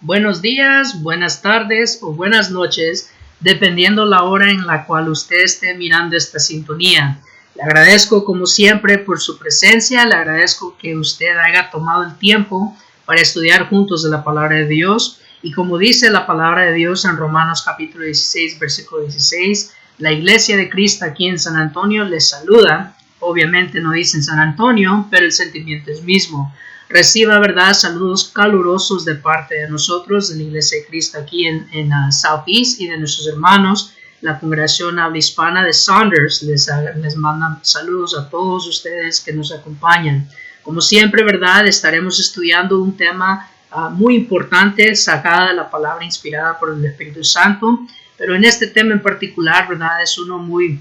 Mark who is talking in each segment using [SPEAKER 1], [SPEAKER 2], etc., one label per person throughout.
[SPEAKER 1] Buenos días, buenas tardes o buenas noches, dependiendo la hora en la cual usted esté mirando esta sintonía. Le agradezco como siempre por su presencia, le agradezco que usted haya tomado el tiempo para estudiar juntos de la palabra de Dios. Y como dice la palabra de Dios en Romanos capítulo 16, versículo 16, la iglesia de Cristo aquí en San Antonio les saluda. Obviamente no dicen San Antonio, pero el sentimiento es mismo. Reciba, ¿verdad?, saludos calurosos de parte de nosotros, de la Iglesia de Cristo aquí en Southeast y de nuestros hermanos, la congregación habla hispana de Saunders. Les mandan saludos a todos ustedes que nos acompañan. Como siempre, ¿verdad?, estaremos estudiando un tema muy importante, sacada de la palabra inspirada por el Espíritu Santo, pero en este tema en particular, ¿verdad?, es uno muy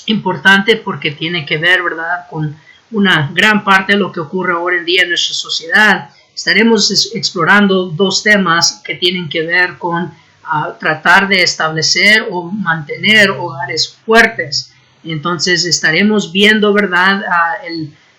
[SPEAKER 1] importante porque tiene que ver, ¿verdad?, con una gran parte de lo que ocurre ahora en día en nuestra sociedad. Estaremos explorando dos temas que tienen que ver con tratar de establecer o mantener hogares fuertes. Entonces estaremos viendo, ¿verdad?,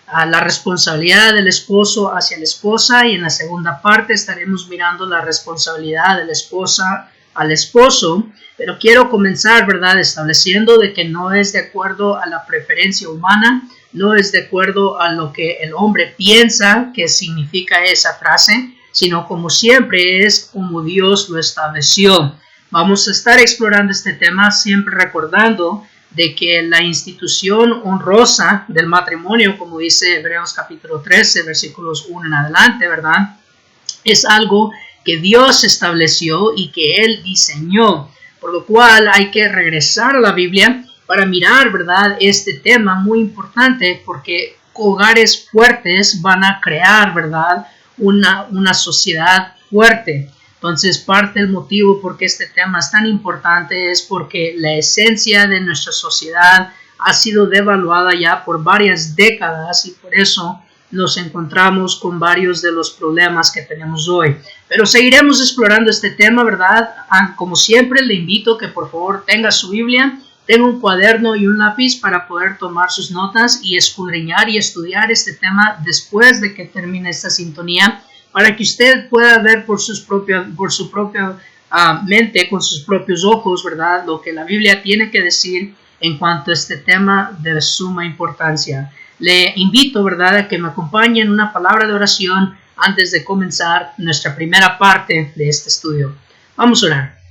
[SPEAKER 1] la responsabilidad del esposo hacia la esposa, y en la segunda parte estaremos mirando la responsabilidad de la esposa al esposo. Pero quiero comenzar, ¿verdad?, estableciendo de que no es de acuerdo a la preferencia humana, no es de acuerdo a lo que el hombre piensa que significa esa frase, sino como siempre es como Dios lo estableció. Vamos a estar explorando este tema siempre recordando de que la institución honrosa del matrimonio, como dice Hebreos capítulo 13, versículos 1 en adelante, ¿verdad?, es algo que Dios estableció y que Él diseñó, por lo cual hay que regresar a la Biblia para mirar, ¿verdad?, este tema muy importante, porque hogares fuertes van a crear, ¿verdad?, una sociedad fuerte. Entonces, parte del motivo por qué este tema es tan importante es porque la esencia de nuestra sociedad ha sido devaluada ya por varias décadas, y por eso nos encontramos con varios de los problemas que tenemos hoy. Pero seguiremos explorando este tema, ¿verdad? Como siempre, le invito que por favor tenga su Biblia, tenga un cuaderno y un lápiz para poder tomar sus notas y escudriñar y estudiar este tema después de que termine esta sintonía, para que usted pueda ver por su propia mente, con sus propios ojos, ¿verdad?, lo que la Biblia tiene que decir en cuanto a este tema de suma importancia. Le invito, ¿verdad?, a que me acompañe en una palabra de oración antes de comenzar nuestra primera parte de este estudio. Vamos a orar.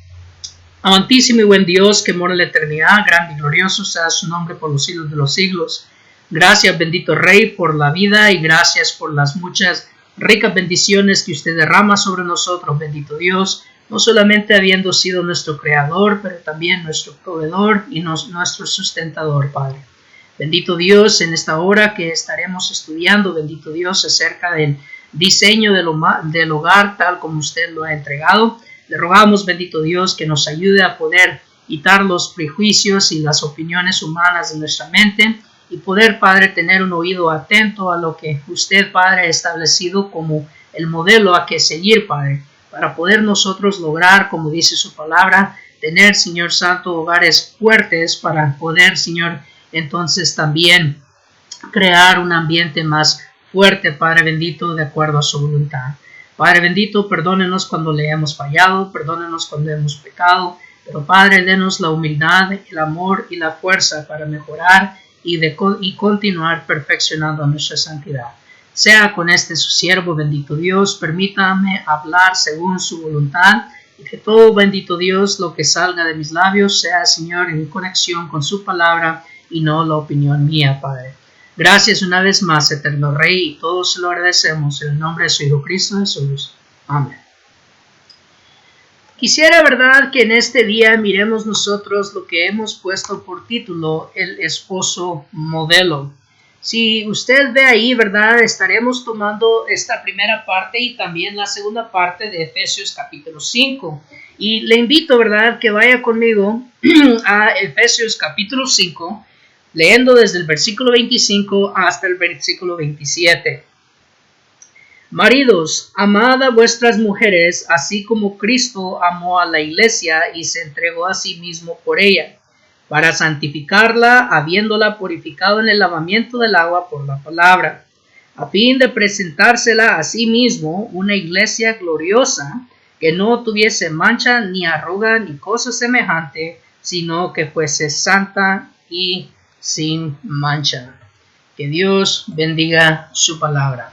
[SPEAKER 1] Amantísimo y buen Dios, que mora en la eternidad, grande y glorioso sea su nombre por los siglos de los siglos. Gracias, bendito Rey, por la vida, y gracias por las muchas ricas bendiciones que usted derrama sobre nosotros, bendito Dios, no solamente habiendo sido nuestro creador, pero también nuestro proveedor y nuestro sustentador, Padre. Bendito Dios, en esta hora que estaremos estudiando, bendito Dios, acerca del diseño del hogar tal como usted lo ha entregado, le rogamos, bendito Dios, que nos ayude a poder quitar los prejuicios y las opiniones humanas de nuestra mente y poder, Padre, tener un oído atento a lo que usted, Padre, ha establecido como el modelo a que seguir, Padre, para poder nosotros lograr, como dice su palabra, tener, Señor Santo, hogares fuertes para poder, Señor, entonces también crear un ambiente más fuerte, Padre bendito, de acuerdo a su voluntad. Padre bendito, perdónenos cuando le hemos fallado, perdónenos cuando hemos pecado, pero Padre, denos la humildad, el amor y la fuerza para mejorar y continuar perfeccionando nuestra santidad. Sea con este su siervo, bendito Dios, permítame hablar según su voluntad, y que todo, bendito Dios, lo que salga de mis labios sea, Señor, en conexión con su palabra y no la opinión mía, Padre. Gracias una vez más, eterno Rey, y todos lo agradecemos en el nombre de su Hijo Cristo Jesús. Amén. Quisiera, ¿verdad?, que en este día miremos nosotros lo que hemos puesto por título el esposo modelo. Si usted ve ahí, ¿verdad?, estaremos tomando esta primera parte y también la segunda parte de Efesios capítulo 5. Y le invito, ¿verdad?, que vaya conmigo a Efesios capítulo 5, leyendo desde el versículo 25 hasta el versículo 27. Maridos, amad a vuestras mujeres, así como Cristo amó a la iglesia y se entregó a sí mismo por ella, para santificarla, habiéndola purificado en el lavamiento del agua por la palabra, a fin de presentársela a sí mismo una iglesia gloriosa, que no tuviese mancha, ni arruga, ni cosa semejante, sino que fuese santa y sin mancha. Que Dios bendiga su palabra.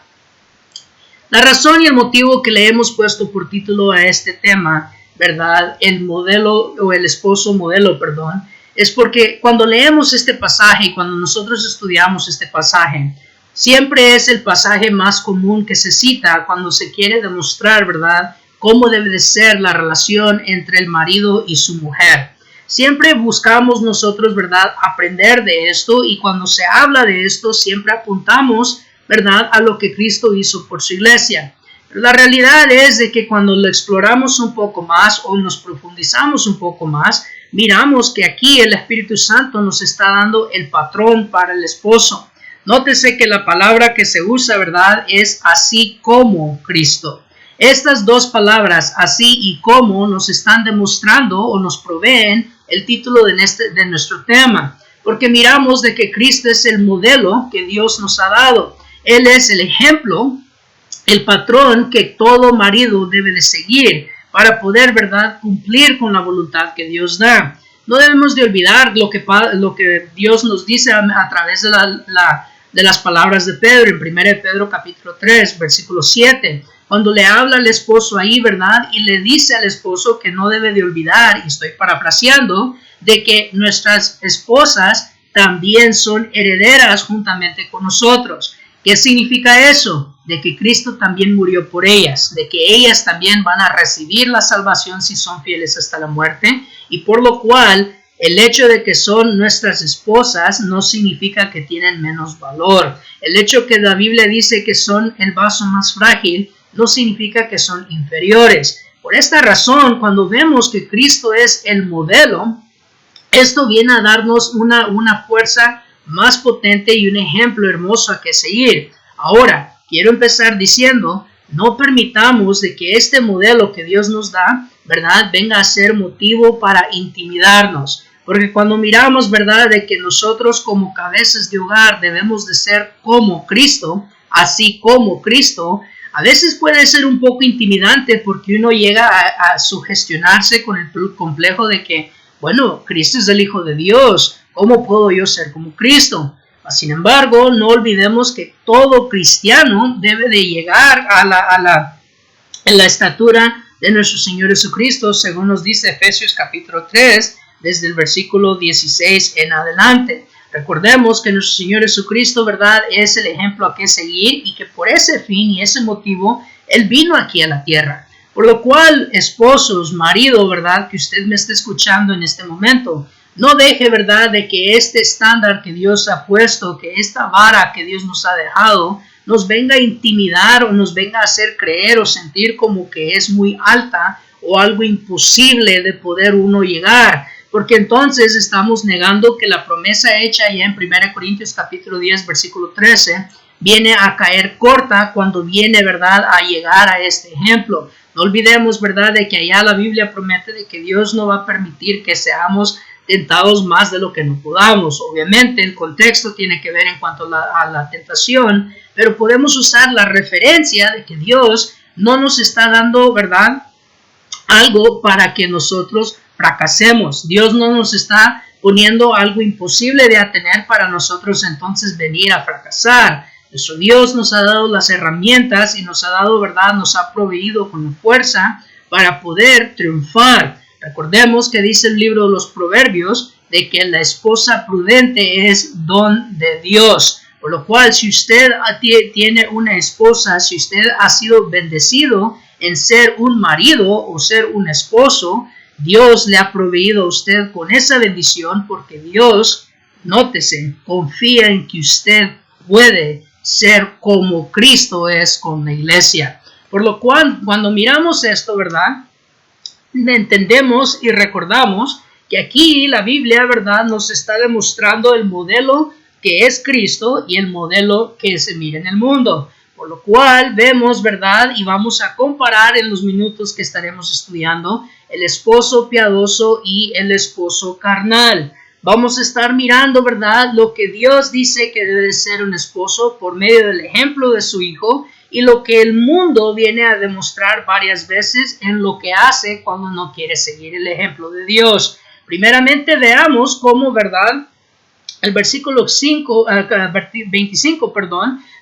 [SPEAKER 1] La razón y el motivo que le hemos puesto por título a este tema, ¿verdad? El modelo o el esposo modelo, perdón, es porque cuando leemos este pasaje, cuando nosotros estudiamos este pasaje, siempre es el pasaje más común que se cita cuando se quiere demostrar, ¿verdad?, cómo debe de ser la relación entre el marido y su mujer. Siempre buscamos nosotros, ¿verdad?, aprender de esto, y cuando se habla de esto siempre apuntamos, ¿verdad?, a lo que Cristo hizo por su iglesia. Pero la realidad es de que cuando lo exploramos un poco más o nos profundizamos un poco más, miramos que aquí el Espíritu Santo nos está dando el patrón para el esposo. Nótese que la palabra que se usa, ¿verdad?, es así como Cristo. Estas dos palabras, así y como, nos están demostrando o nos proveen el título de nuestro tema, porque miramos de que Cristo es el modelo que Dios nos ha dado. Él es el ejemplo, el patrón que todo marido debe de seguir para poder, ¿verdad?, cumplir con la voluntad que Dios da. No debemos de olvidar lo que Dios nos dice a través de las palabras de Pedro, en 1 Pedro capítulo 3, versículo 7, cuando le habla al esposo ahí, ¿verdad?, y le dice al esposo que no debe de olvidar, y estoy parafraseando, de que nuestras esposas también son herederas juntamente con nosotros. ¿Qué significa eso? De que Cristo también murió por ellas, de que ellas también van a recibir la salvación si son fieles hasta la muerte, y por lo cual el hecho de que son nuestras esposas no significa que tienen menos valor. El hecho que la Biblia dice que son el vaso más frágil no significa que son inferiores. Por esta razón, cuando vemos que Cristo es el modelo, esto viene a darnos una fuerza más potente y un ejemplo hermoso a que seguir. Ahora, quiero empezar diciendo, no permitamos de que este modelo que Dios nos da, ¿verdad?, venga a ser motivo para intimidarnos. Porque cuando miramos, ¿verdad?, de que nosotros como cabezas de hogar debemos de ser como Cristo, así como Cristo, a veces puede ser un poco intimidante porque uno llega a sugestionarse con el complejo de que, bueno, Cristo es el Hijo de Dios, ¿cómo puedo yo ser como Cristo? Sin embargo, no olvidemos que todo cristiano debe de llegar a la estatura de nuestro Señor Jesucristo, según nos dice Efesios capítulo 3, desde el versículo 16 en adelante. Recordemos que nuestro Señor Jesucristo, ¿verdad?, es el ejemplo a que seguir, y que por ese fin y ese motivo Él vino aquí a la tierra. Por lo cual, esposos, marido, ¿verdad?, que usted me esté escuchando en este momento, no deje, ¿verdad?, de que este estándar que Dios ha puesto, que esta vara que Dios nos ha dejado, nos venga a intimidar o nos venga a hacer creer o sentir como que es muy alta o algo imposible de poder uno llegar. Porque entonces estamos negando que la promesa hecha ya en 1 Corintios capítulo 10, versículo 13, viene a caer corta cuando viene, ¿verdad?, a llegar a este ejemplo. No olvidemos, ¿verdad?, de que allá la Biblia promete de que Dios no va a permitir que seamos tentados más de lo que no podamos. Obviamente el contexto tiene que ver en cuanto a la tentación, pero podemos usar la referencia de que Dios no nos está dando, ¿verdad?, algo para que nosotros fracasemos. Dios no nos está poniendo algo imposible de atener para nosotros entonces venir a fracasar. Nuestro Dios nos ha dado las herramientas y nos ha dado, ¿verdad?, nos ha proveído con fuerza para poder triunfar. Recordemos que dice el libro de los Proverbios de que la esposa prudente es don de Dios. Por lo cual, si usted tiene una esposa, si usted ha sido bendecido en ser un marido o ser un esposo, Dios le ha proveído a usted con esa bendición, porque Dios, nótese, confía en que usted puede ser como Cristo es con la iglesia. Por lo cual, cuando miramos esto, ¿verdad?, entendemos y recordamos que aquí la Biblia, ¿verdad?, nos está demostrando el modelo que es Cristo y el modelo que se mira en el mundo. Por lo cual vemos, ¿verdad?, y vamos a comparar en los minutos que estaremos estudiando el esposo piadoso y el esposo carnal. Vamos a estar mirando, ¿verdad?, lo que Dios dice que debe ser un esposo por medio del ejemplo de su Hijo, y lo que el mundo viene a demostrar varias veces en lo que hace cuando no quiere seguir el ejemplo de Dios. Primeramente veamos cómo, ¿verdad? El versículo 25,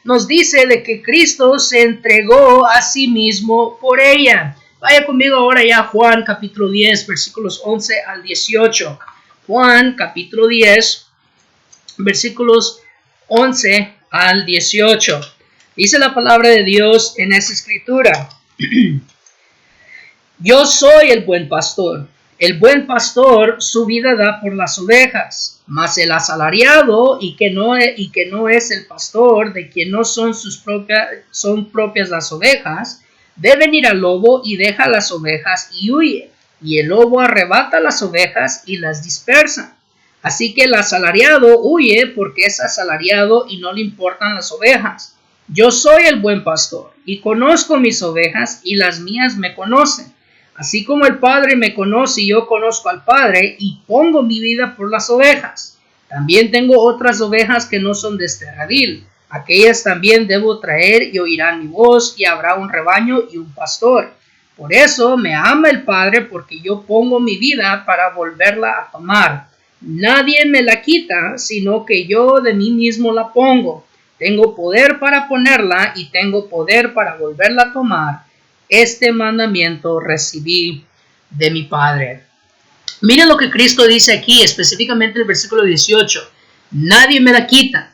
[SPEAKER 1] nos dice de que Cristo se entregó a sí mismo por ella. Vaya conmigo ahora ya a Juan capítulo 10, versículos 11 al 18. Juan capítulo 10, versículos 11 al 18. Dice la palabra de Dios en esa escritura. Yo soy el buen pastor. El buen pastor su vida da por las ovejas, mas el asalariado y que no es el pastor, de quien no son son propias las ovejas, ve venir al lobo y deja las ovejas y huye, y el lobo arrebata las ovejas y las dispersa. Así que el asalariado huye porque es asalariado y no le importan las ovejas. Yo soy el buen pastor y conozco mis ovejas y las mías me conocen. Así como el Padre me conoce y yo conozco al Padre y pongo mi vida por las ovejas. También tengo otras ovejas que no son de este redil. Aquellas también debo traer y oirán mi voz y habrá un rebaño y un pastor. Por eso me ama el Padre porque yo pongo mi vida para volverla a tomar. Nadie me la quita, sino que yo de mí mismo la pongo. Tengo poder para ponerla y tengo poder para volverla a tomar. Este mandamiento recibí de mi Padre. Miren lo que Cristo dice aquí, específicamente el versículo 18. Nadie me la quita.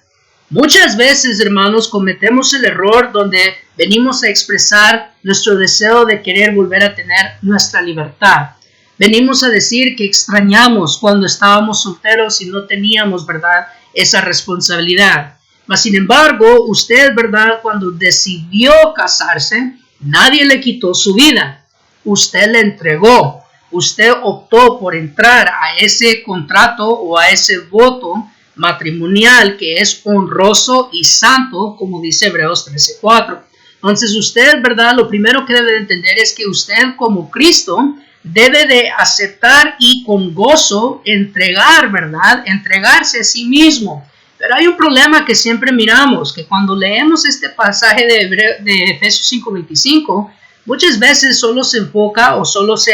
[SPEAKER 1] Muchas veces, hermanos, cometemos el error donde venimos a expresar nuestro deseo de querer volver a tener nuestra libertad. Venimos a decir que extrañamos cuando estábamos solteros y no teníamos, ¿verdad?, esa responsabilidad. Mas, sin embargo, usted, ¿verdad?, cuando decidió casarse, nadie le quitó su vida. Usted le entregó. Usted optó por entrar a ese contrato o a ese voto matrimonial que es honroso y santo, como dice Hebreos 13:4. Entonces usted, ¿verdad?, lo primero que debe de entender es que usted como Cristo debe de aceptar y con gozo entregar, ¿verdad?, entregarse a sí mismo. Pero hay un problema que siempre miramos, que cuando leemos este pasaje de Efesios 5:25, muchas veces solo se enfoca o solo se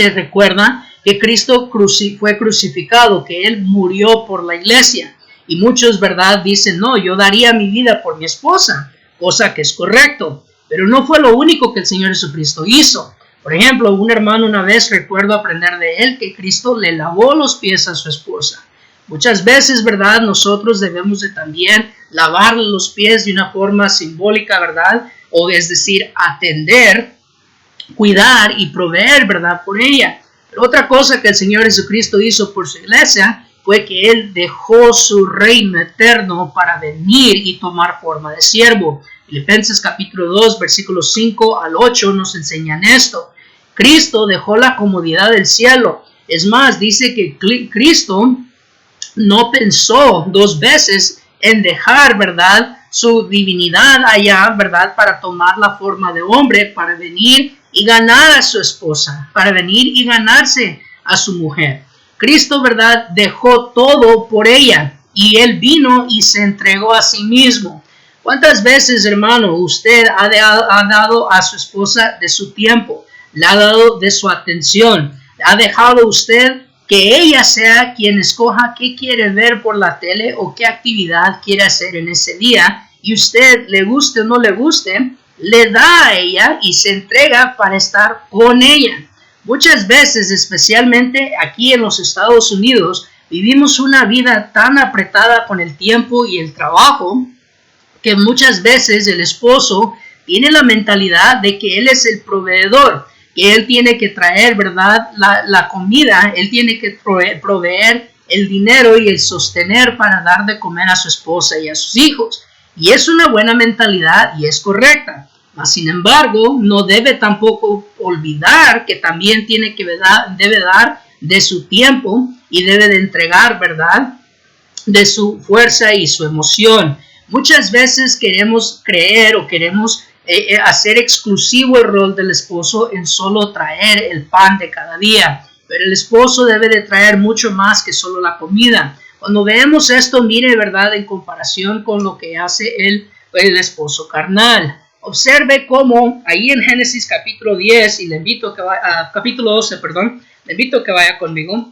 [SPEAKER 1] recuerda que Cristo fue crucificado, que Él murió por la iglesia. Y muchos, ¿verdad?, dicen, no, yo daría mi vida por mi esposa, cosa que es correcto. Pero no fue lo único que el Señor Jesucristo hizo. Por ejemplo, un hermano una vez recuerdo aprender de él que Cristo le lavó los pies a su esposa. Muchas veces, ¿verdad?, nosotros debemos de también lavar los pies de una forma simbólica, ¿verdad? O es decir, atender, cuidar y proveer, ¿verdad?, por ella. Pero otra cosa que el Señor Jesucristo hizo por su iglesia fue que Él dejó su reino eterno para venir y tomar forma de siervo. Filipenses capítulo 2, versículos 5 al 8 nos enseñan esto. Cristo dejó la comodidad del cielo. Es más, dice que Cristo no pensó dos veces en dejar, ¿verdad?, su divinidad allá, ¿verdad?, para tomar la forma de hombre, para venir y ganar a su esposa, para venir y ganarse a su mujer. Cristo, ¿verdad?, dejó todo por ella y Él vino y se entregó a sí mismo. ¿Cuántas veces, hermano, usted ha dado a su esposa de su tiempo? Le ha dado de su atención. ¿Ha dejado usted que ella sea quien escoja qué quiere ver por la tele o qué actividad quiere hacer en ese día? Y usted, le guste o no le guste, le da a ella y se entrega para estar con ella. Muchas veces, especialmente aquí en los Estados Unidos, vivimos una vida tan apretada con el tiempo y el trabajo que muchas veces el esposo tiene la mentalidad de que él es el proveedor, que él tiene que traer, ¿verdad?, la comida, él tiene que proveer el dinero y el sostener para dar de comer a su esposa y a sus hijos. Y es una buena mentalidad y es correcta. Mas, sin embargo, no debe tampoco olvidar que también debe dar de su tiempo y debe de entregar, ¿verdad?, de su fuerza y su emoción. Muchas veces queremos creer o queremos hacer exclusivo el rol del esposo en solo traer el pan de cada día. Pero el esposo debe de traer mucho más que solo la comida. Cuando vemos esto, mire, ¿verdad?, en comparación con lo que hace el el esposo carnal. Observe cómo ahí en Génesis capítulo 10, y le invito a que vaya, capítulo 12, perdón, le invito a que vaya conmigo.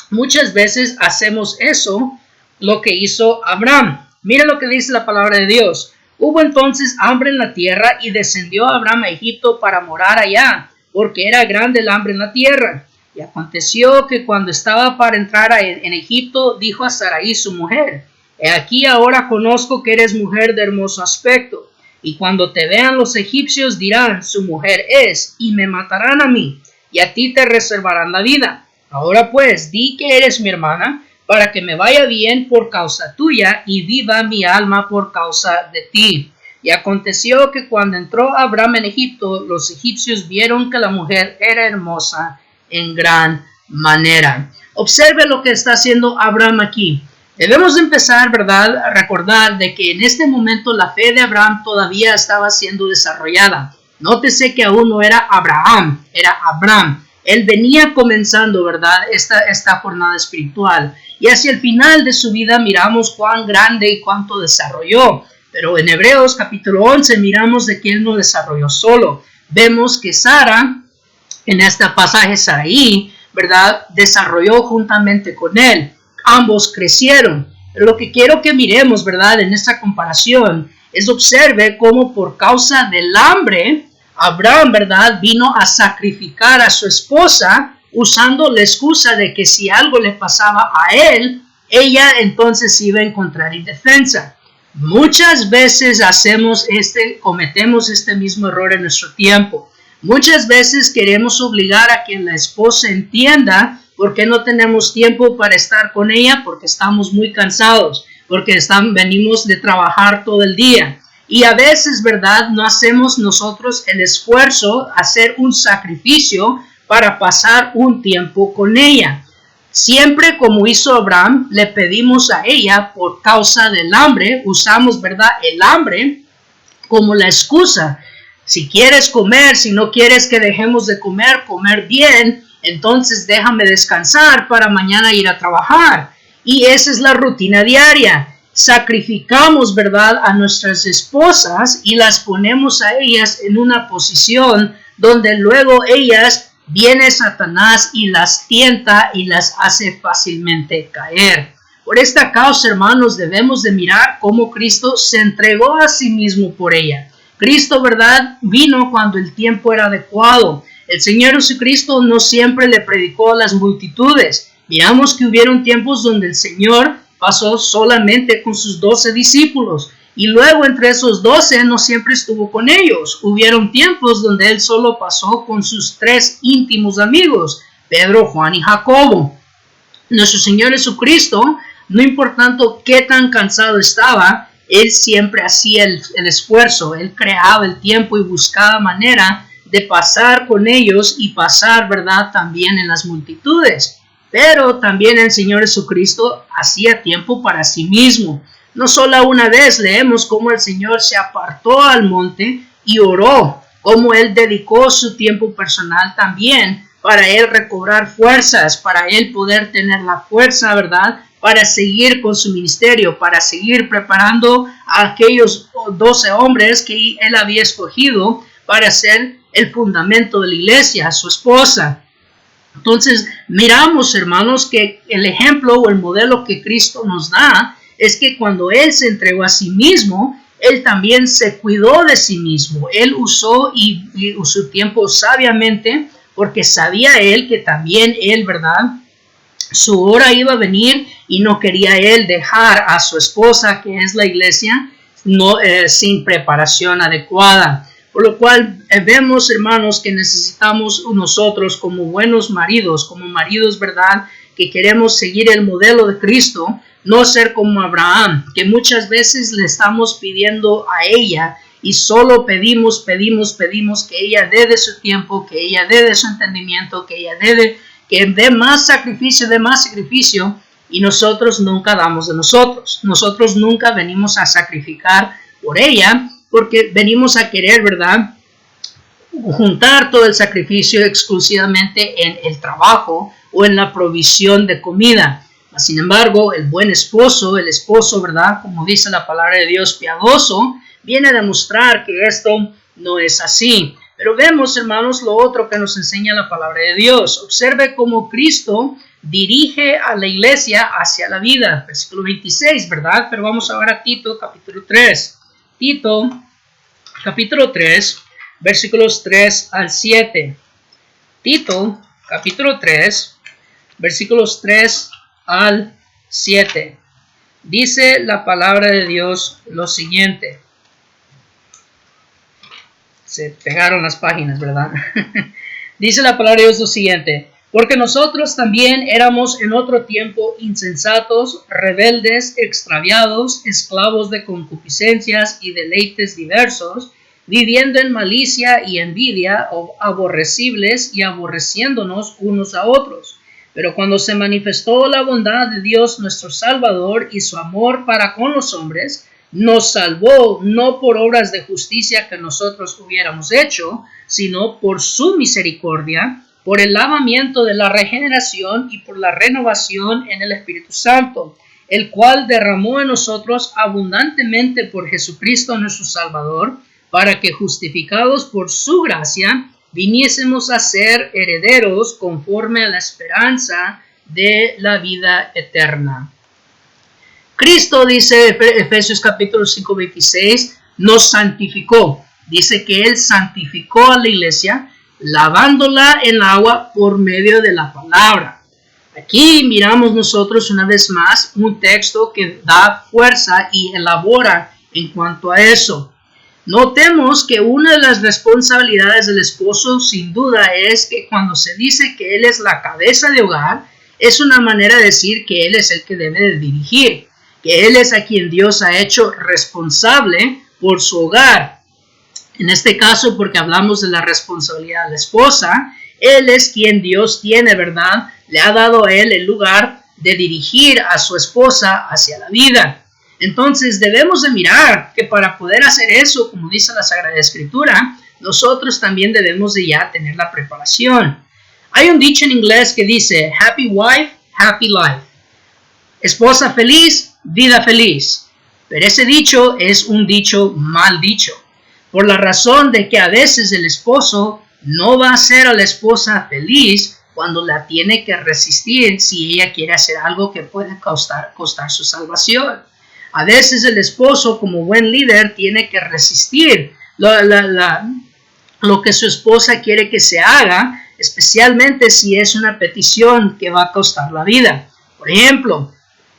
[SPEAKER 1] Muchas veces hacemos eso, lo que hizo Abraham. Mira lo que dice la palabra de Dios. Hubo entonces hambre en la tierra y descendió Abraham a Egipto para morar allá, porque era grande el hambre en la tierra. Y aconteció que cuando estaba para entrar en Egipto, dijo a Sarai su mujer: He aquí ahora conozco que eres mujer de hermoso aspecto, y cuando te vean los egipcios dirán: su mujer es, y me matarán a mí, y a ti te reservarán la vida. Ahora pues, di que eres mi hermana, para que me vaya bien por causa tuya, y viva mi alma por causa de ti. Y aconteció que cuando entró Abraham en Egipto, los egipcios vieron que la mujer era hermosa en gran manera. Observe lo que está haciendo Abraham aquí. Debemos empezar, ¿verdad?, a recordar de que en este momento la fe de Abraham todavía estaba siendo desarrollada. Nótese que aún no era Abraham, era Abraham. Él venía comenzando, ¿verdad?, esta jornada espiritual. Y hacia el final de su vida miramos cuán grande y cuánto desarrolló. Pero en Hebreos capítulo 11 miramos de que él no desarrolló solo. Vemos que Sara, en este pasaje Sarai, ¿verdad?, desarrolló juntamente con él. Ambos crecieron. Pero lo que quiero que miremos, ¿verdad?, en esta comparación es observe cómo por causa del hambre, Abraham, ¿verdad?, vino a sacrificar a su esposa usando la excusa de que si algo le pasaba a él, ella entonces iba a encontrar indefensa. Muchas veces cometemos este mismo error en nuestro tiempo. Muchas veces queremos obligar a que la esposa entienda por qué no tenemos tiempo para estar con ella, porque estamos muy cansados, porque venimos de trabajar todo el día. Y a veces, ¿verdad?, no hacemos nosotros el esfuerzo, hacer un sacrificio para pasar un tiempo con ella. Siempre como hizo Abraham, le pedimos a ella por causa del hambre, usamos, ¿verdad?, el hambre como la excusa. Si quieres comer, si no quieres que dejemos de comer bien, entonces déjame descansar para mañana ir a trabajar. Y esa es la rutina diaria. Sacrificamos, ¿verdad?, a nuestras esposas y las ponemos a ellas en una posición donde luego viene Satanás y las tienta y las hace fácilmente caer. Por esta causa, hermanos, debemos de mirar cómo Cristo se entregó a sí mismo por ella. Cristo, ¿verdad?, vino cuando el tiempo era adecuado. El Señor Jesucristo no siempre le predicó a las multitudes. Miramos que hubieron tiempos donde el Señor pasó solamente con sus 12 discípulos. Y luego entre esos 12 no siempre estuvo con ellos. Hubieron tiempos donde él solo pasó con sus 3 íntimos amigos, Pedro, Juan y Jacobo. Nuestro Señor Jesucristo, no importando qué tan cansado estaba, él siempre hacía el esfuerzo. Él creaba el tiempo y buscaba manera de pasar con ellos y pasar, ¿verdad?, también en las multitudes. Pero también el Señor Jesucristo hacía tiempo para sí mismo. No solo una vez leemos cómo el Señor se apartó al monte y oró, cómo Él dedicó su tiempo personal también para Él recobrar fuerzas, para Él poder tener la fuerza, ¿verdad?, para seguir con su ministerio, para seguir preparando a aquellos 12 hombres que Él había escogido para ser el fundamento de la iglesia, a su esposa. Entonces, miramos, hermanos, que el ejemplo o el modelo que Cristo nos da es que cuando Él se entregó a sí mismo, Él también se cuidó de sí mismo. Él usó su tiempo sabiamente porque sabía Él que también Él, ¿verdad?, su hora iba a venir y no quería Él dejar a su esposa, que es la iglesia, sin preparación adecuada. Por lo cual vemos, hermanos, que necesitamos nosotros como buenos maridos, ¿verdad?, que queremos seguir el modelo de Cristo, no ser como Abraham, que muchas veces le estamos pidiendo a ella y solo pedimos que ella dé de su tiempo, que ella dé de su entendimiento, que ella dé más sacrificio, y nosotros nunca damos de nosotros. Nosotros nunca venimos a sacrificar por ella, porque venimos a querer, ¿verdad?, juntar todo el sacrificio exclusivamente en el trabajo o en la provisión de comida. Sin embargo, el buen esposo, el esposo, ¿verdad?, como dice la palabra de Dios, piadoso, viene a demostrar que esto no es así. Pero vemos, hermanos, lo otro que nos enseña la palabra de Dios. Observe cómo Cristo dirige a la iglesia hacia la vida. Versículo 26, ¿verdad? Pero vamos ahora a Tito, capítulo 3. Tito, capítulo 3, versículos 3 al 7. Tito, capítulo 3, versículos 3 al 7. Dice la palabra de Dios lo siguiente. Se pegaron las páginas, ¿verdad? Dice la palabra de Dios lo siguiente. Porque nosotros también éramos en otro tiempo insensatos, rebeldes, extraviados, esclavos de concupiscencias y deleites diversos, viviendo en malicia y envidia, aborrecibles y aborreciéndonos unos a otros. Pero cuando se manifestó la bondad de Dios nuestro Salvador y su amor para con los hombres, nos salvó no por obras de justicia que nosotros hubiéramos hecho, sino por su misericordia, por el lavamiento de la regeneración y por la renovación en el Espíritu Santo, el cual derramó en nosotros abundantemente por Jesucristo nuestro Salvador, para que justificados por su gracia, viniésemos a ser herederos conforme a la esperanza de la vida eterna. Cristo, dice Efesios capítulo 5, 26, nos santificó. Dice que Él santificó a la iglesia, lavándola en agua por medio de la palabra. Aquí miramos nosotros una vez más un texto que da fuerza y elabora en cuanto a eso. Notemos que una de las responsabilidades del esposo sin duda es que cuando se dice que él es la cabeza de hogar, es una manera de decir que él es el que debe de dirigir, que él es a quien Dios ha hecho responsable por su hogar. En este caso, porque hablamos de la responsabilidad de la esposa, él es quien Dios tiene, ¿verdad? Le ha dado a él el lugar de dirigir a su esposa hacia la vida. Entonces debemos de mirar que para poder hacer eso, como dice la Sagrada Escritura, nosotros también debemos de ya tener la preparación. Hay un dicho en inglés que dice, happy wife, happy life. Esposa feliz, vida feliz. Pero ese dicho es un dicho mal dicho, por la razón de que a veces el esposo no va a hacer a la esposa feliz cuando la tiene que resistir si ella quiere hacer algo que puede costar su salvación. A veces el esposo, como buen líder, tiene que resistir lo que su esposa quiere que se haga, especialmente si es una petición que va a costar la vida. Por ejemplo,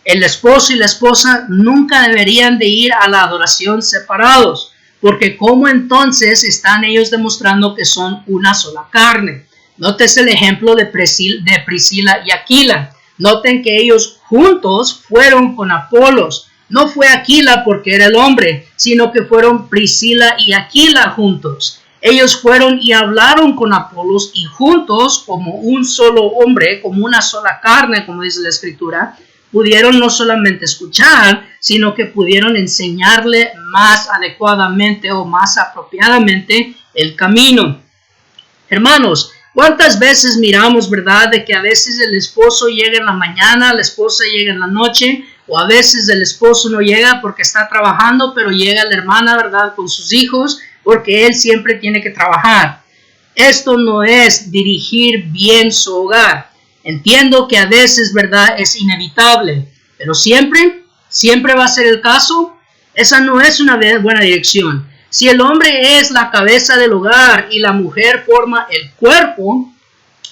[SPEAKER 1] el esposo y la esposa nunca deberían de ir a la adoración separados, porque ¿cómo entonces están ellos demostrando que son una sola carne? Noten el ejemplo de Priscila y Aquila. Noten que ellos juntos fueron con Apolos. No fue Aquila porque era el hombre, sino que fueron Priscila y Aquila juntos. Ellos fueron y hablaron con Apolos y juntos, como un solo hombre, como una sola carne, como dice la Escritura, pudieron no solamente escuchar, sino que pudieron enseñarle más adecuadamente o más apropiadamente el camino. Hermanos, ¿cuántas veces miramos, verdad, de que a veces el esposo llega en la mañana, la esposa llega en la noche, o a veces el esposo no llega porque está trabajando, pero llega la hermana, verdad, con sus hijos, porque él siempre tiene que trabajar? Esto no es dirigir bien su hogar. Entiendo que a veces, verdad, es inevitable, pero siempre va a ser el caso. Esa no es una buena dirección. Si el hombre es la cabeza del hogar y la mujer forma el cuerpo,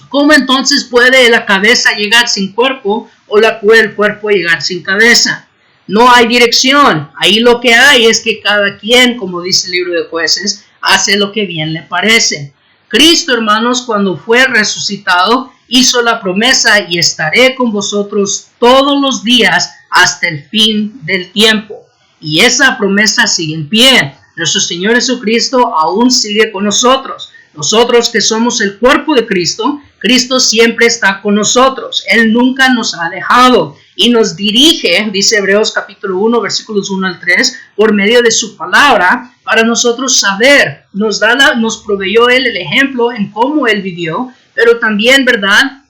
[SPEAKER 1] ¿cómo entonces puede la cabeza llegar sin cuerpo o el cuerpo llegar sin cabeza? No hay dirección. Ahí lo que hay es que cada quien, como dice el libro de Jueces, hace lo que bien le parece. Cristo, hermanos, cuando fue resucitado, hizo la promesa: y estaré con vosotros todos los días hasta el fin del tiempo. Y esa promesa sigue en pie. Nuestro Señor Jesucristo aún sigue con nosotros. Nosotros que somos el cuerpo de Cristo, Cristo siempre está con nosotros. Él nunca nos ha dejado y nos dirige, dice Hebreos capítulo 1, versículos 1 al 3, por medio de su palabra, para nosotros saber. Nos proveyó Él el ejemplo en cómo Él vivió, pero también, ¿verdad?,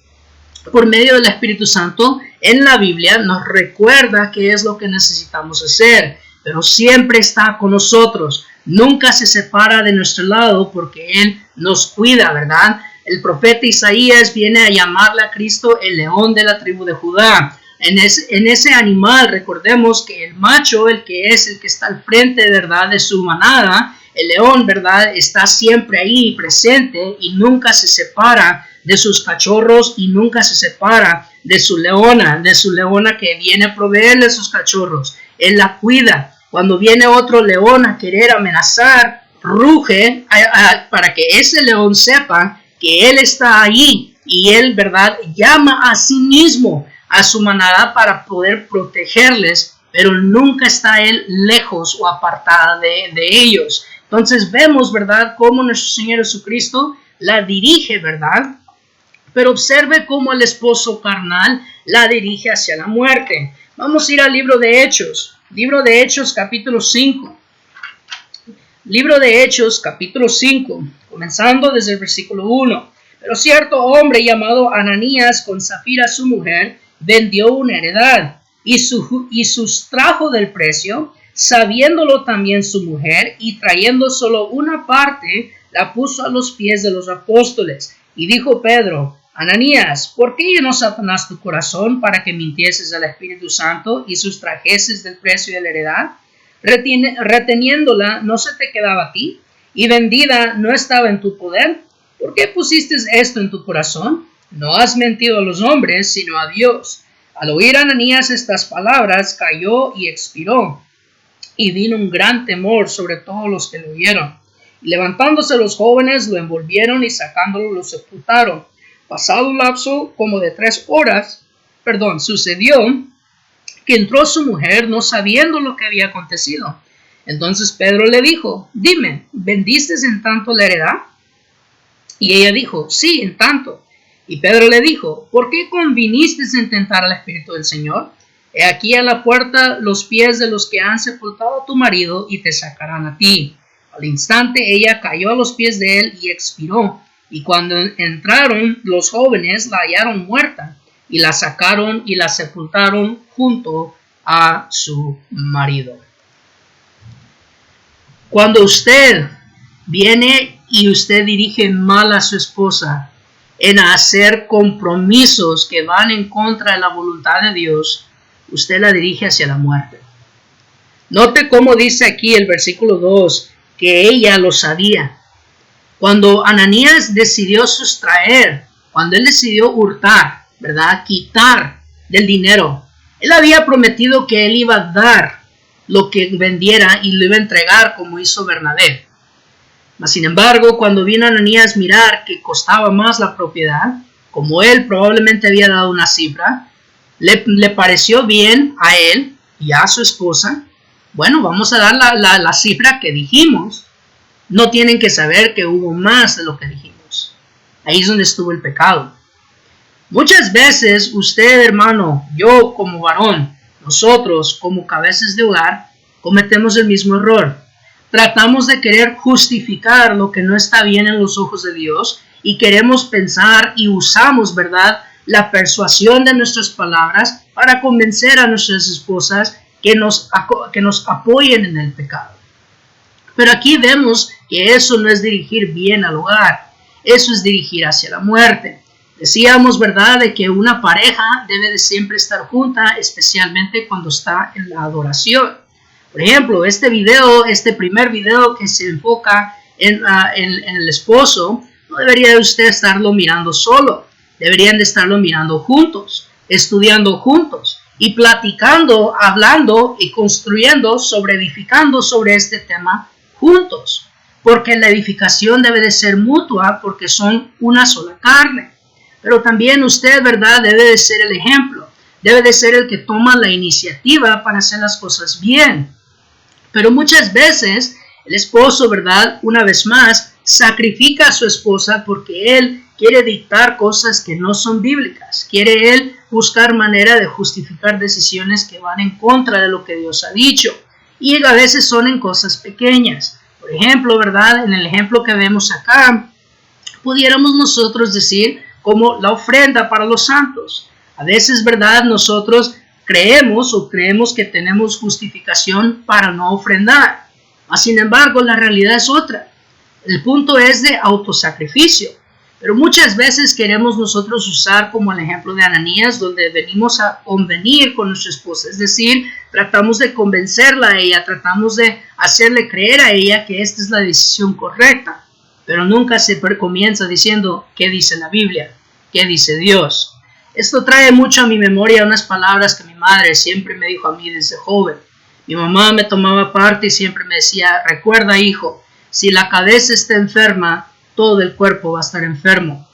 [SPEAKER 1] por medio del Espíritu Santo, en la Biblia nos recuerda qué es lo que necesitamos hacer. pero siempre está con nosotros. Nunca se separa de nuestro lado porque Él nos cuida, ¿verdad? El profeta Isaías viene a llamarle a Cristo el león de la tribu de Judá. En ese animal, recordemos que el macho, el que está al frente, ¿verdad?, de su manada, el león, ¿verdad?, está siempre ahí presente y nunca se separa de sus cachorros y nunca se separa de su leona que viene a proveerle a sus cachorros. Él la cuida. Cuando viene otro león a querer amenazar, ruge para que ese león sepa que él está ahí y él, ¿verdad?, llama a sí mismo a su manada para poder protegerles, pero nunca está él lejos o apartada de ellos. Entonces vemos, ¿verdad?, cómo nuestro Señor Jesucristo la dirige, ¿verdad? Pero observe cómo el esposo carnal la dirige hacia la muerte. Vamos a ir al libro de Hechos. Libro de Hechos, capítulo 5. Libro de Hechos, capítulo 5, comenzando desde el versículo 1. Pero cierto hombre llamado Ananías, con Zafira su mujer, vendió una heredad y sustrajo del precio, sabiéndolo también su mujer, y trayendo solo una parte, la puso a los pies de los apóstoles. Y dijo Pedro: Ananías, ¿por qué llenó Satanás tu corazón para que mintieses al Espíritu Santo y sustrajeses del precio de la heredad? Reteniéndola, ¿no se te quedaba a ti? Y vendida, ¿no estaba en tu poder? ¿Por qué pusiste esto en tu corazón? No has mentido a los hombres, sino a Dios. Al oír Ananías estas palabras, cayó y expiró. Y vino un gran temor sobre todos los que lo oyeron. Y levantándose los jóvenes, lo envolvieron y sacándolo lo sepultaron. Pasado un lapso como de 3 horas, sucedió que entró su mujer no sabiendo lo que había acontecido. Entonces Pedro le dijo: dime, ¿vendiste en tanto la heredad? Y ella dijo: sí, en tanto. Y Pedro le dijo: ¿por qué conviniste en tentar al Espíritu del Señor? He aquí a la puerta los pies de los que han sepultado a tu marido y te sacarán a ti. Al instante ella cayó a los pies de él y expiró. Y cuando entraron los jóvenes la hallaron muerta y la sacaron y la sepultaron junto a su marido. Cuando usted viene y usted dirige mal a su esposa en hacer compromisos que van en contra de la voluntad de Dios, usted la dirige hacia la muerte. Note cómo dice aquí el versículo 2 que ella lo sabía. Cuando Ananías decidió sustraer, cuando él decidió hurtar, ¿verdad?, quitar del dinero, él había prometido que él iba a dar lo que vendiera y lo iba a entregar como hizo Bernabé. Mas sin embargo, cuando vino Ananías mirar que costaba más la propiedad, como él probablemente había dado una cifra, le pareció bien a él y a su esposa: bueno, vamos a dar la cifra que dijimos. No tienen que saber que hubo más de lo que dijimos. Ahí es donde estuvo el pecado. Muchas veces usted, hermano, yo como varón, nosotros como cabezas de hogar, cometemos el mismo error. Tratamos de querer justificar lo que no está bien en los ojos de Dios y queremos pensar y usamos, ¿verdad?, la persuasión de nuestras palabras para convencer a nuestras esposas que nos apoyen en el pecado. Pero aquí vemos que eso no es dirigir bien al hogar, eso es dirigir hacia la muerte. Decíamos, ¿verdad?, de que una pareja debe de siempre estar junta, especialmente cuando está en la adoración. Por ejemplo, este primer video que se enfoca en el esposo, no debería usted estarlo mirando solo, deberían de estarlo mirando juntos, estudiando juntos y platicando, hablando y construyendo, edificando sobre este tema juntos, porque la edificación debe de ser mutua, porque son una sola carne. Pero también usted, ¿verdad?, debe de ser el ejemplo, debe de ser el que toma la iniciativa para hacer las cosas bien. Pero muchas veces el esposo, ¿verdad?, una vez más, sacrifica a su esposa porque él quiere dictar cosas que no son bíblicas, quiere él buscar manera de justificar decisiones que van en contra de lo que Dios ha dicho. Y a veces son en cosas pequeñas. Por ejemplo, ¿verdad?, en el ejemplo que vemos acá, pudiéramos nosotros decir como la ofrenda para los santos. A veces, ¿verdad?, nosotros creemos que tenemos justificación para no ofrendar. Sin embargo, la realidad es otra. El punto es de autosacrificio. Pero muchas veces queremos nosotros usar como el ejemplo de Ananías, donde venimos a convenir con nuestra esposa. Es decir, tratamos de convencerla a ella, tratamos de hacerle creer a ella que esta es la decisión correcta. Pero nunca se comienza diciendo qué dice la Biblia, qué dice Dios. Esto trae mucho a mi memoria unas palabras que mi madre siempre me dijo a mí desde joven. Mi mamá me tomaba parte y siempre me decía, recuerda hijo, si la cabeza está enferma, todo el cuerpo va a estar enfermo.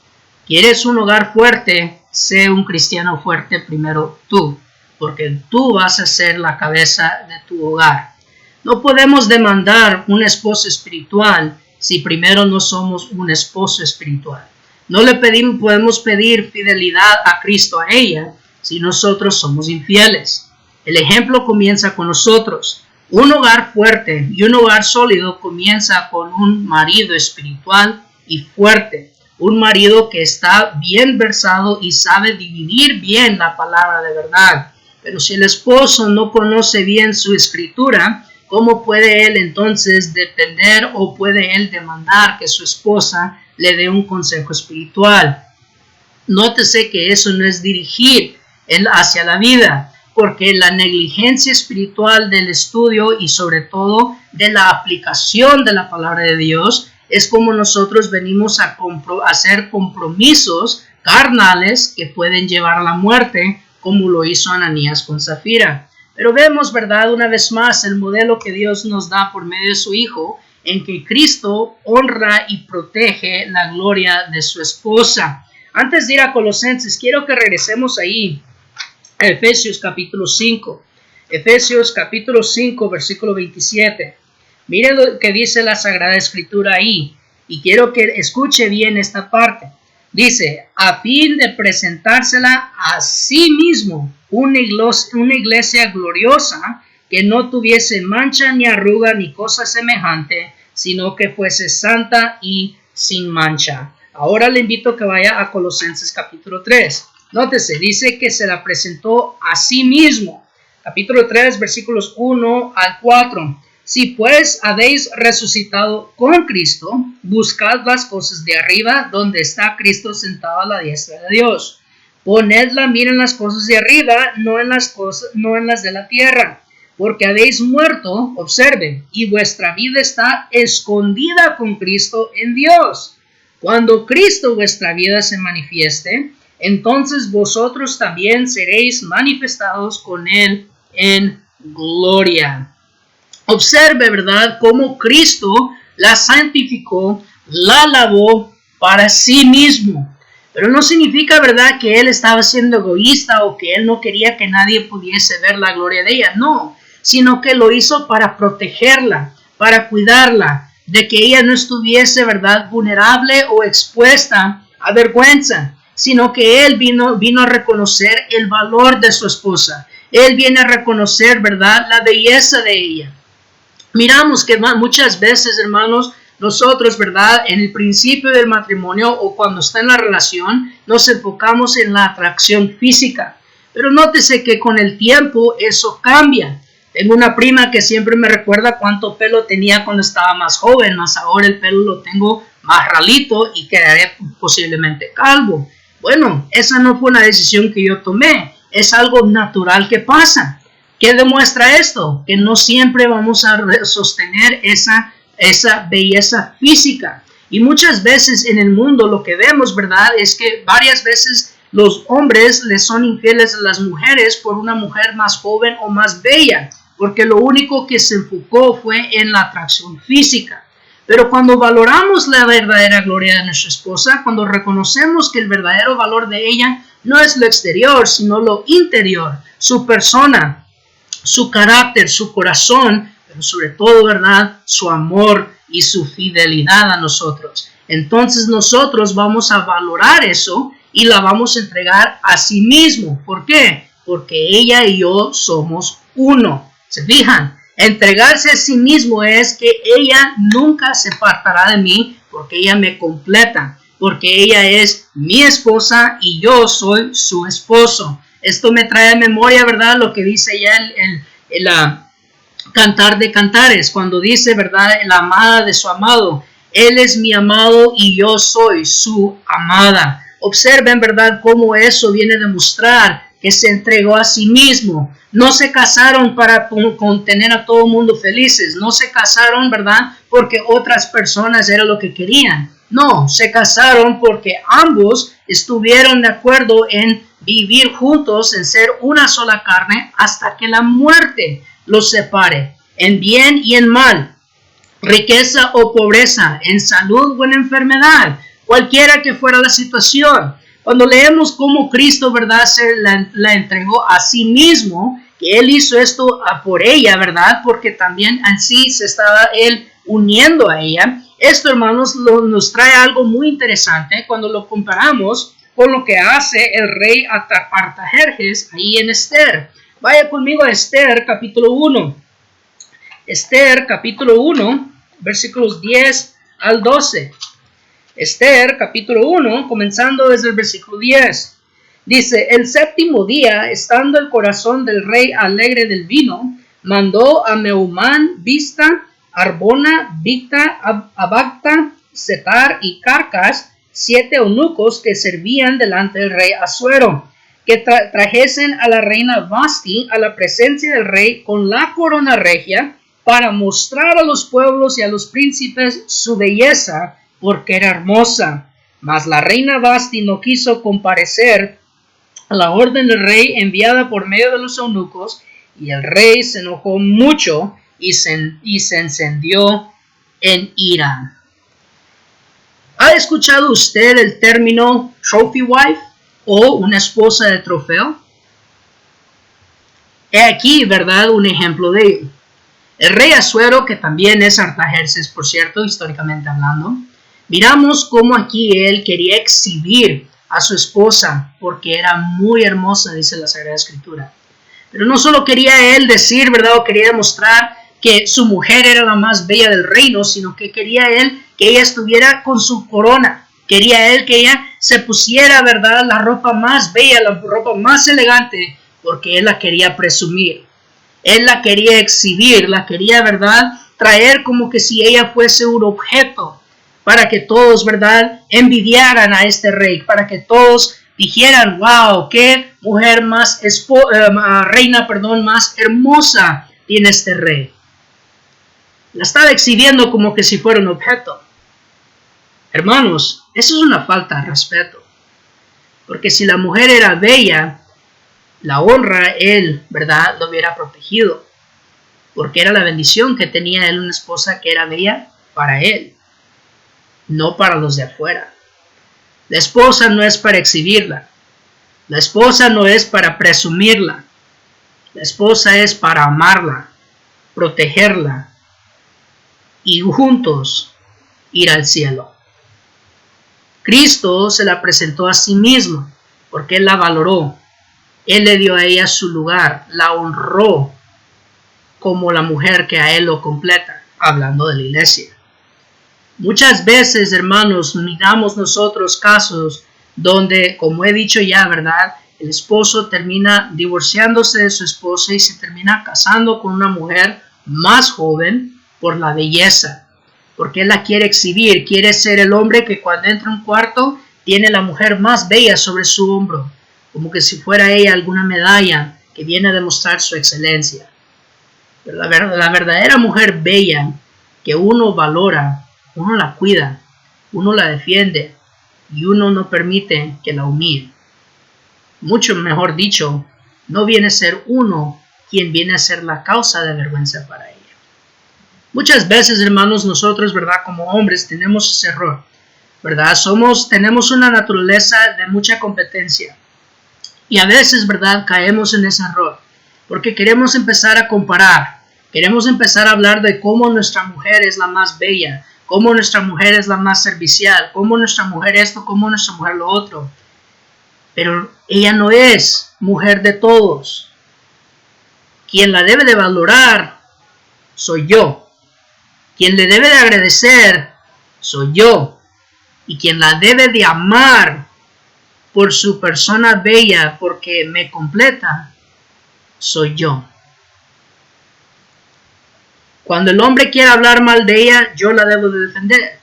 [SPEAKER 1] ¿Quieres un hogar fuerte? Sé un cristiano fuerte primero tú, porque tú vas a ser la cabeza de tu hogar. No podemos demandar un esposo espiritual si primero no somos un esposo espiritual. No le podemos pedir fidelidad a Cristo a ella si nosotros somos infieles. El ejemplo comienza con nosotros. Un hogar fuerte y un hogar sólido comienza con un marido espiritual y fuerte. Un marido que está bien versado y sabe dividir bien la palabra de verdad. Pero si el esposo no conoce bien su escritura, ¿cómo puede él entonces depender o puede él demandar que su esposa le dé un consejo espiritual? Nótese que eso no es dirigir hacia la vida, porque la negligencia espiritual del estudio y sobre todo de la aplicación de la palabra de Dios es como nosotros venimos a hacer compromisos carnales que pueden llevar a la muerte, como lo hizo Ananías con Zafira. Pero vemos, ¿verdad? Una vez más el modelo que Dios nos da por medio de su Hijo, en que Cristo honra y protege la gloria de su esposa. Antes de ir a Colosenses, quiero que regresemos ahí a Efesios capítulo 5. Efesios capítulo 5, versículo 27. Miren lo que dice la Sagrada Escritura ahí. Y quiero que escuche bien esta parte. Dice, a fin de presentársela a sí mismo, una iglesia gloriosa, que no tuviese mancha ni arruga ni cosa semejante, sino que fuese santa y sin mancha. Ahora le invito a que vaya a Colosenses capítulo 3. Nótese, dice que se la presentó a sí mismo. Capítulo 3, versículos 1 al 4. Si pues habéis resucitado con Cristo, buscad las cosas de arriba, donde está Cristo sentado a la diestra de Dios. Poned la mira en las cosas de arriba, no en las de la tierra, porque habéis muerto, observen, y vuestra vida está escondida con Cristo en Dios. Cuando Cristo vuestra vida se manifieste, entonces vosotros también seréis manifestados con Él en gloria. Observe, ¿verdad?, cómo Cristo la santificó, la lavó para sí mismo. Pero no significa, ¿verdad?, que Él estaba siendo egoísta o que Él no quería que nadie pudiese ver la gloria de ella. No, sino que lo hizo para protegerla, para cuidarla, de que ella no estuviese, ¿verdad?, vulnerable o expuesta a vergüenza, sino que Él vino a reconocer el valor de su esposa. Él viene a reconocer, ¿verdad?, la belleza de ella. Miramos que muchas veces, hermanos, nosotros, ¿verdad?, en el principio del matrimonio o cuando está en la relación, nos enfocamos en la atracción física. Pero nótese que con el tiempo eso cambia. Tengo una prima que siempre me recuerda cuánto pelo tenía cuando estaba más joven, más ahora el pelo lo tengo más ralito y quedaré posiblemente calvo. Bueno, esa no fue una decisión que yo tomé, es algo natural que pasa. ¿Qué demuestra esto? Que no siempre vamos a sostener esa belleza física. Y muchas veces en el mundo lo que vemos, ¿verdad?, es que varias veces los hombres les son infieles a las mujeres por una mujer más joven o más bella, porque lo único que se enfocó fue en la atracción física. Pero cuando valoramos la verdadera gloria de nuestra esposa, cuando reconocemos que el verdadero valor de ella no es lo exterior, sino lo interior, su persona, su carácter, su corazón, pero sobre todo, ¿verdad?, su amor y su fidelidad a nosotros. Entonces nosotros vamos a valorar eso y la vamos a entregar a sí mismo. ¿Por qué? Porque ella y yo somos uno. ¿Se fijan? Entregarse a sí mismo es que ella nunca se apartará de mí porque ella me completa, porque ella es mi esposa y yo soy su esposo. Esto me trae a memoria, ¿verdad? Lo que dice ya el Cantar de Cantares, cuando dice, ¿verdad? La amada de su amado. Él es mi amado y yo soy su amada. Observen, ¿verdad?, cómo eso viene a demostrar que se entregó a sí mismo. No se casaron para tener a todo el mundo felices. No se casaron, ¿verdad?, porque otras personas era lo que querían. No, se casaron porque ambos estuvieron de acuerdo en vivir juntos, en ser una sola carne, hasta que la muerte los separe, en bien y en mal, riqueza o pobreza, en salud o en enfermedad, cualquiera que fuera la situación. Cuando leemos cómo Cristo, ¿verdad?, la entregó a sí mismo, que Él hizo esto por ella, ¿verdad?, porque también así se estaba Él uniendo a ella. Esto, hermanos, nos trae algo muy interesante cuando lo comparamos con lo que hace el rey Artajerjes ahí en Esther. Vaya conmigo a Esther capítulo 1. Esther capítulo 1, versículos 10 al 12. Esther capítulo 1, comenzando desde el versículo 10. Dice, el séptimo día, estando el corazón del rey alegre del vino, mandó a Meumán, Bizta, Arbona, Bigta, Abagta, Setar y Carcas, 7 eunucos que servían delante del rey Asuero, que trajesen a la reina Vasti a la presencia del rey con la corona regia, para mostrar a los pueblos y a los príncipes su belleza, porque era hermosa. Mas la reina Vasti no quiso comparecer a la orden del rey enviada por medio de los eunucos, y el rey se enojó mucho y se encendió en ira. ¿Ha escuchado usted el término trophy wife o una esposa de trofeo? He aquí, ¿verdad?, un ejemplo de ello. El rey Asuero, que también es Artajerjes, por cierto, históricamente hablando, miramos cómo aquí él quería exhibir a su esposa porque era muy hermosa, dice la Sagrada Escritura. Pero no solo quería él decir, ¿verdad?, o quería demostrar que su mujer era la más bella del reino, sino que quería él que ella estuviera con su corona. Quería él que ella se pusiera, ¿verdad?, la ropa más bella, la ropa más elegante, porque él la quería presumir. Él la quería exhibir, la quería, ¿verdad?, traer como que si ella fuese un objeto, para que todos, ¿verdad?, envidiaran a este rey, para que todos dijeran, wow, qué mujer más, reina, más hermosa tiene este rey. La estaba exhibiendo como que si fuera un objeto. Hermanos, eso es una falta de respeto, porque si la mujer era bella, la honra él, ¿verdad?, lo hubiera protegido, porque era la bendición que tenía él una esposa que era bella para él, no para los de afuera. La esposa no es para exhibirla, la esposa no es para presumirla, la esposa es para amarla, protegerla y juntos ir al cielo. Cristo se la presentó a sí mismo porque él la valoró. Él le dio a ella su lugar, la honró como la mujer que a él lo completa, hablando de la iglesia. Muchas veces, hermanos, miramos nosotros casos donde, como he dicho ya, ¿verdad?, el esposo termina divorciándose de su esposa y se termina casando con una mujer más joven por la belleza, porque él la quiere exhibir, quiere ser el hombre que cuando entra a un cuarto tiene la mujer más bella sobre su hombro, como que si fuera ella alguna medalla que viene a demostrar su excelencia. Pero la verdadera mujer bella que uno valora, uno la cuida, uno la defiende y uno no permite que la humille. Mucho mejor dicho, no viene a ser uno quien viene a ser la causa de vergüenza para ella. Muchas veces, hermanos, nosotros, ¿verdad?, como hombres tenemos ese error, ¿verdad? Tenemos una naturaleza de mucha competencia. Y a veces, ¿verdad?, caemos en ese error, porque queremos empezar a comparar, queremos empezar a hablar de cómo nuestra mujer es la más bella, cómo nuestra mujer es la más servicial, cómo nuestra mujer esto, cómo nuestra mujer lo otro. Pero ella no es mujer de todos. Quien la debe de valorar soy yo. Quien le debe de agradecer soy yo. Y quien la debe de amar por su persona bella, porque me completa, soy yo. Cuando el hombre quiera hablar mal de ella, yo la debo de defender.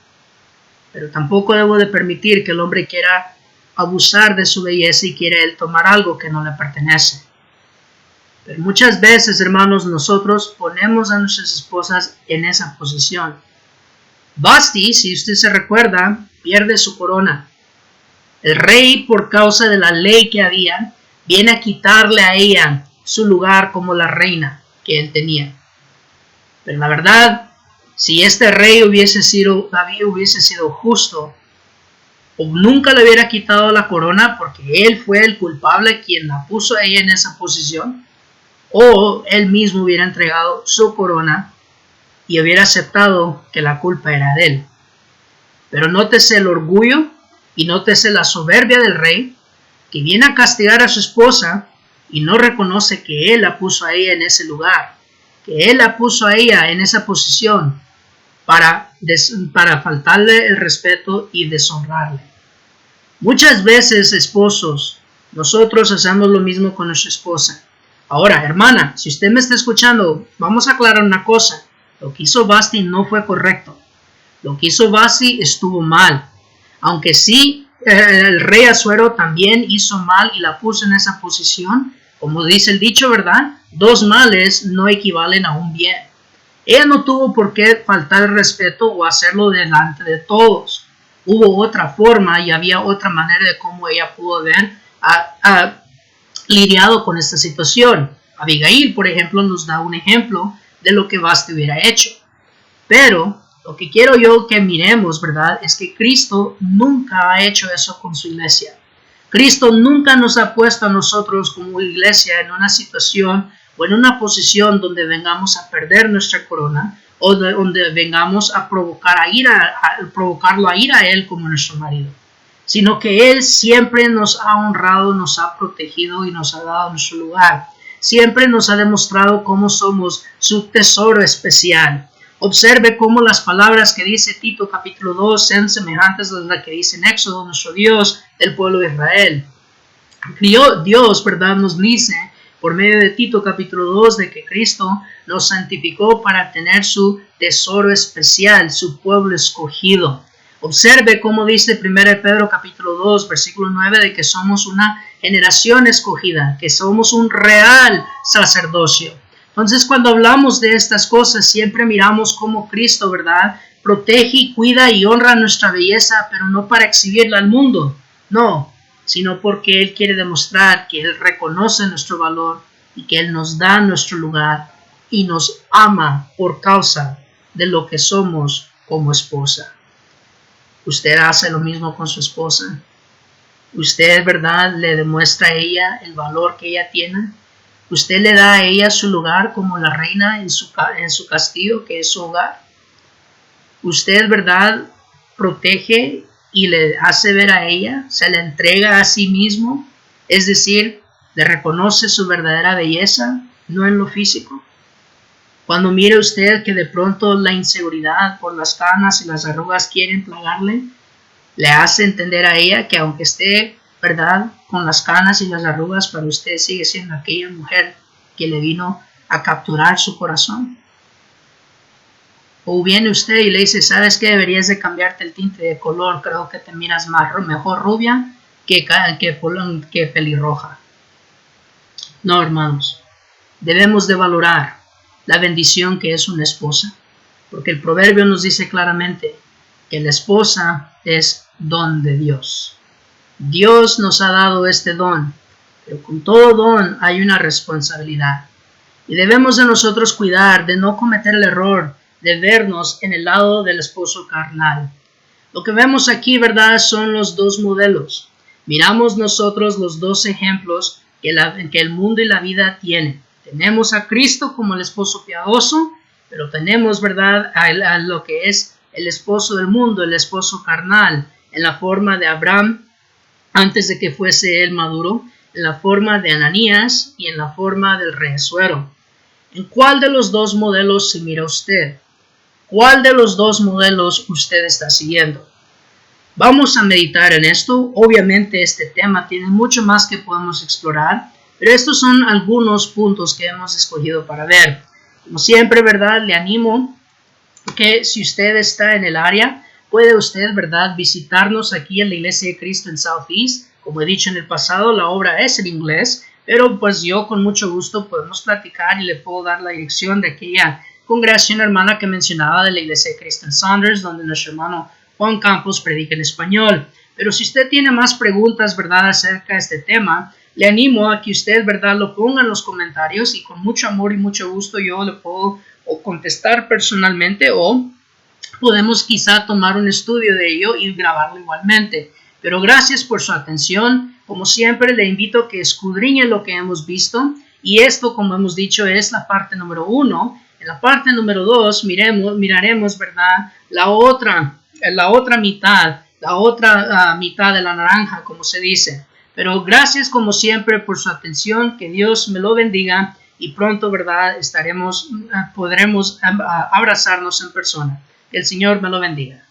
[SPEAKER 1] Pero tampoco debo de permitir que el hombre quiera abusar de su belleza y quiera él tomar algo que no le pertenece. Pero muchas veces, hermanos, nosotros ponemos a nuestras esposas en esa posición. Vasti, si usted se recuerda, pierde su corona. El rey, por causa de la ley que había, viene a quitarle a ella su lugar como la reina que él tenía. Pero la verdad, si este rey David hubiese sido justo, o nunca le hubiera quitado la corona porque él fue el culpable quien la puso a ella en esa posición, o él mismo hubiera entregado su corona y hubiera aceptado que la culpa era de él. Pero nótese el orgullo y nótese la soberbia del rey, que viene a castigar a su esposa y no reconoce que él la puso a ella en ese lugar, que él la puso a ella en esa posición para faltarle el respeto y deshonrarle. Muchas veces, esposos, nosotros hacemos lo mismo con nuestra esposa. Ahora, hermana, si usted me está escuchando, vamos a aclarar una cosa. Lo que hizo Vasti no fue correcto. Lo que hizo Vasti estuvo mal. Aunque sí, el rey Asuero también hizo mal y la puso en esa posición. Como dice el dicho, ¿verdad? 2 males no equivalen a un bien. Ella no tuvo por qué faltar el respeto o hacerlo delante de todos. Hubo otra forma y había otra manera de cómo ella pudo haber lidiado con esta situación. Abigail, por ejemplo, nos da un ejemplo de lo que Vasti hubiera hecho. Pero lo que quiero yo que miremos, ¿verdad?, es que Cristo nunca ha hecho eso con su iglesia. Cristo nunca nos ha puesto a nosotros como iglesia en una situación o en una posición donde vengamos a perder nuestra corona o donde vengamos a provocarlo a ir a Él como nuestro marido, sino que Él siempre nos ha honrado, nos ha protegido y nos ha dado nuestro lugar. Siempre nos ha demostrado cómo somos su tesoro especial. Observe cómo las palabras que dice Tito capítulo 2 sean semejantes a las que dice en Éxodo, nuestro Dios, del pueblo de Israel. Dios, ¿verdad?, nos dice por medio de Tito capítulo 2 de que Cristo nos santificó para tener su tesoro especial, su pueblo escogido. Observe cómo dice 1 Pedro capítulo 2 versículo 9 de que somos una generación escogida, que somos un real sacerdocio. Entonces, cuando hablamos de estas cosas, siempre miramos cómo Cristo, ¿verdad?, protege, cuida y honra nuestra belleza, pero no para exhibirla al mundo, no, sino porque Él quiere demostrar que Él reconoce nuestro valor y que Él nos da nuestro lugar y nos ama por causa de lo que somos como esposa. Usted hace lo mismo con su esposa. Usted, ¿verdad?, le demuestra a ella el valor que ella tiene. Usted le da a ella su lugar como la reina en su castillo, que es su hogar. Usted, ¿verdad?, protege y le hace ver a ella, se le entrega a sí mismo, es decir, le reconoce su verdadera belleza, no en lo físico. Cuando mire usted que de pronto la inseguridad por las canas y las arrugas quieren plagarle, le hace entender a ella que aunque esté, ¿verdad?, con las canas y las arrugas, para usted sigue siendo aquella mujer que le vino a capturar su corazón. O viene usted y le dice, ¿sabes qué? Deberías de cambiarte el tinte de color, creo que te miras mejor rubia que pelirroja. No, hermanos, debemos de valorar la bendición que es una esposa, porque el proverbio nos dice claramente que la esposa es don de Dios. Dios nos ha dado este don, pero con todo don hay una responsabilidad. Y debemos de nosotros cuidar de no cometer el error de vernos en el lado del esposo carnal. Lo que vemos aquí, ¿verdad?, son los 2 modelos. Miramos nosotros los 2 ejemplos que el mundo y la vida tienen. Tenemos a Cristo como el esposo piadoso, pero tenemos, ¿verdad?, a lo que es el esposo del mundo, el esposo carnal, en la forma de Abraham antes de que fuese él maduro, en la forma de Ananías y en la forma del rey Asuero. ¿En cuál de los 2 modelos se mira usted? ¿Cuál de los 2 modelos usted está siguiendo? Vamos a meditar en esto. Obviamente este tema tiene mucho más que podemos explorar, pero estos son algunos puntos que hemos escogido para ver. Como siempre, ¿verdad? Le animo que si usted está en el área, puede usted, ¿verdad?, visitarnos aquí en la Iglesia de Cristo en Southeast. Como he dicho en el pasado, la obra es en inglés, pero pues yo con mucho gusto podemos platicar y le puedo dar la dirección de aquella congregación hermana que mencionaba de la Iglesia de Cristo en Saunders, donde nuestro hermano Juan Campos predica en español. Pero si usted tiene más preguntas, ¿verdad?, acerca de este tema, le animo a que usted, ¿verdad?, lo ponga en los comentarios y con mucho amor y mucho gusto yo le puedo o contestar personalmente o podemos quizá tomar un estudio de ello y grabarlo igualmente. Pero gracias por su atención. Como siempre, le invito a que escudriñe lo que hemos visto. Y esto, como hemos dicho, es la parte número 1. En la parte número 2 miraremos, ¿verdad?, la otra mitad, mitad de la naranja, como se dice. Pero gracias, como siempre, por su atención. Que Dios me lo bendiga. Y pronto, ¿verdad?, podremos abrazarnos en persona. Que el Señor me lo bendiga.